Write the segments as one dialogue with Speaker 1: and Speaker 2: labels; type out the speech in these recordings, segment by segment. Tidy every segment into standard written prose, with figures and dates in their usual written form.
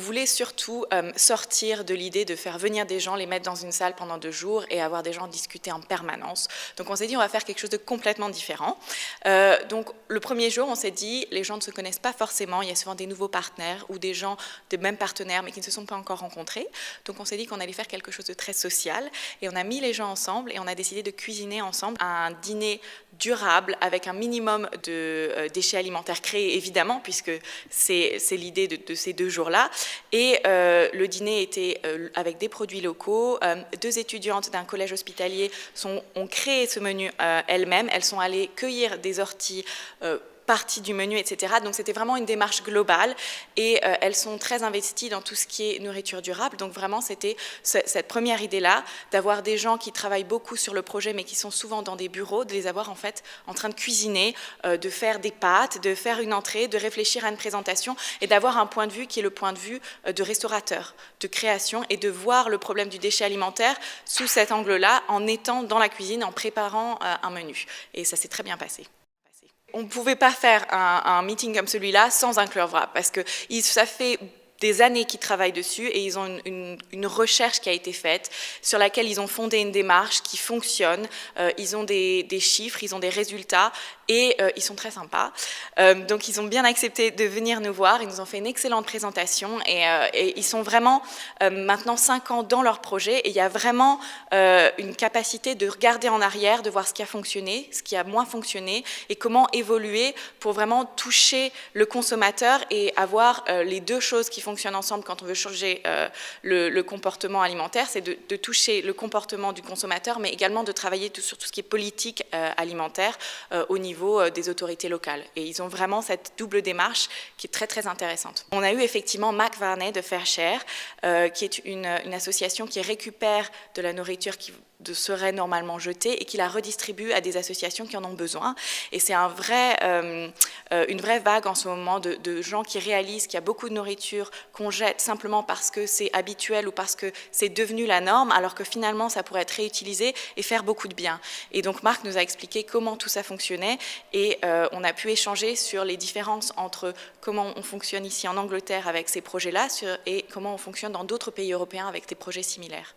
Speaker 1: voulait surtout sortir de l'idée de faire venir des gens, les mettre dans une salle pendant 2 jours et avoir des gens discuter en permanence. Donc on s'est dit on va faire quelque chose de complètement différent. Donc le premier jour on s'est dit les gens ne se connaissent pas forcément, il y a souvent des nouveaux partenaires ou des gens des mêmes partenaires mais qui ne se sont pas encore rencontrés. Donc on s'est dit qu'on allait faire quelque chose de très social et on a mis les gens ensemble et on a décidé de cuisiner ensemble un dîner durable avec un minimum de déchets alimentaires créés évidemment puisque c'est l'idée de ces 2 jours-là. Et le dîner était avec des produits locaux. 2 étudiantes d'un collège hospitalier ont créé ce menu elles-mêmes. Elles sont allées cueillir des orties partie du menu, etc. Donc c'était vraiment une démarche globale et elles sont très investies dans tout ce qui est nourriture durable. Donc vraiment c'était cette première idée-là, d'avoir des gens qui travaillent beaucoup sur le projet mais qui sont souvent dans des bureaux, de les avoir en fait en train de cuisiner, de faire des pâtes, de faire une entrée, de réfléchir à une présentation et d'avoir un point de vue qui est le point de vue de restaurateur, de création et de voir le problème du déchet alimentaire sous cet angle-là en étant dans la cuisine, en préparant un menu. Et ça s'est très bien passé. On ne pouvait pas faire un meeting comme celui-là sans inclure Wrap, parce que ça fait des années qu'ils travaillent dessus et ils ont une recherche qui a été faite sur laquelle ils ont fondé une démarche qui fonctionne, ils ont des chiffres, ils ont des résultats et ils sont très sympas. Donc ils ont bien accepté de venir nous voir, ils nous ont fait une excellente présentation et ils sont vraiment maintenant 5 ans dans leur projet et il y a vraiment une capacité de regarder en arrière, de voir ce qui a fonctionné, ce qui a moins fonctionné et comment évoluer pour vraiment toucher le consommateur et avoir les 2 choses qui fonctionnent ensemble quand on veut changer le comportement alimentaire, c'est de toucher le comportement du consommateur, mais également de travailler sur tout ce qui est politique alimentaire au niveau des autorités locales. Et ils ont vraiment cette double démarche qui est très très intéressante. On a eu effectivement Mac Varney de Fair Share, qui est une association qui récupère de la nourriture qui serait normalement jetée et qui la redistribue à des associations qui en ont besoin. Et c'est une vraie vague en ce moment de gens qui réalisent qu'il y a beaucoup de nourriture qu'on jette simplement parce que c'est habituel ou parce que c'est devenu la norme, alors que finalement ça pourrait être réutilisé et faire beaucoup de bien. Et donc Marc nous a expliqué comment tout ça fonctionnait et on a pu échanger sur les différences entre comment on fonctionne ici en Angleterre avec ces projets-là et comment on fonctionne dans d'autres pays européens avec des projets similaires.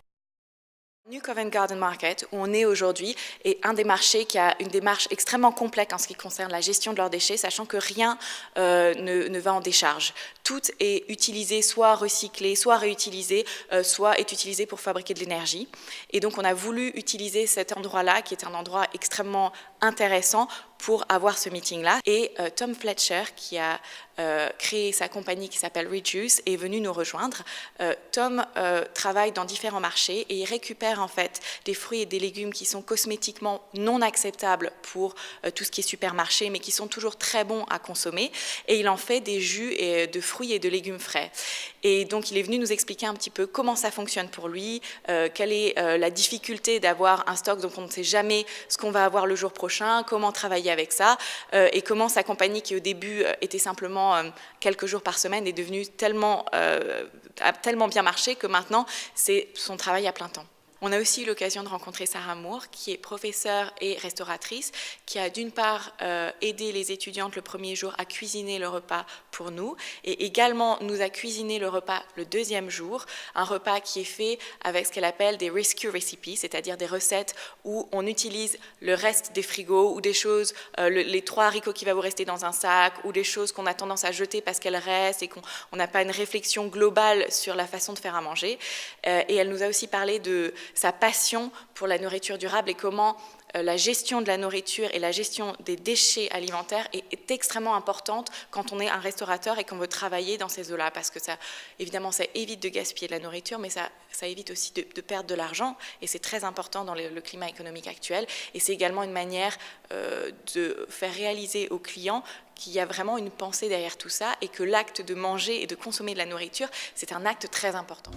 Speaker 1: New Covent Garden Market, où on est aujourd'hui, est un des marchés qui a une démarche extrêmement complexe en ce qui concerne la gestion de leurs déchets, sachant que rien ne va en décharge. Tout est utilisé, soit recyclé, soit réutilisé, soit est utilisé pour fabriquer de l'énergie. Et donc on a voulu utiliser cet endroit-là, qui est un endroit extrêmement intéressant pour avoir ce meeting-là. Et Tom Fletcher, qui a créé sa compagnie qui s'appelle Reduce, est venu nous rejoindre. Tom travaille dans différents marchés et il récupère en fait des fruits et des légumes qui sont cosmétiquement non acceptables pour tout ce qui est supermarché, mais qui sont toujours très bons à consommer. Et il en fait des jus de fruits et de légumes frais. Et donc il est venu nous expliquer un petit peu comment ça fonctionne pour lui, quelle est la difficulté d'avoir un stock dont on ne sait jamais ce qu'on va avoir le jour prochain, comment travailler avec ça, et comment sa compagnie qui au début était simplement quelques jours par semaine est devenue a tellement bien marché que maintenant c'est son travail à plein temps. On a aussi eu l'occasion de rencontrer Sarah Moore, qui est professeure et restauratrice, qui a d'une part aidé les étudiantes le premier jour à cuisiner le repas pour nous, et également nous a cuisiné le repas le 2e jour, un repas qui est fait avec ce qu'elle appelle des rescue recipes, c'est-à-dire des recettes où on utilise le reste des frigos ou des choses, les 3 haricots qui va vous rester dans un sac, ou des choses qu'on a tendance à jeter parce qu'elles restent et qu'on n'a pas une réflexion globale sur la façon de faire à manger. Et elle nous a aussi parlé de sa passion pour la nourriture durable et comment la gestion de la nourriture et la gestion des déchets alimentaires est extrêmement importante quand on est un restaurateur et qu'on veut travailler dans ces eaux-là, parce que ça, évidemment, ça évite de gaspiller de la nourriture, mais ça évite aussi de perdre de l'argent, et c'est très important dans le climat économique actuel, et c'est également une manière de faire réaliser aux clients qu'il y a vraiment une pensée derrière tout ça, et que l'acte de manger et de consommer de la nourriture, c'est un acte très important.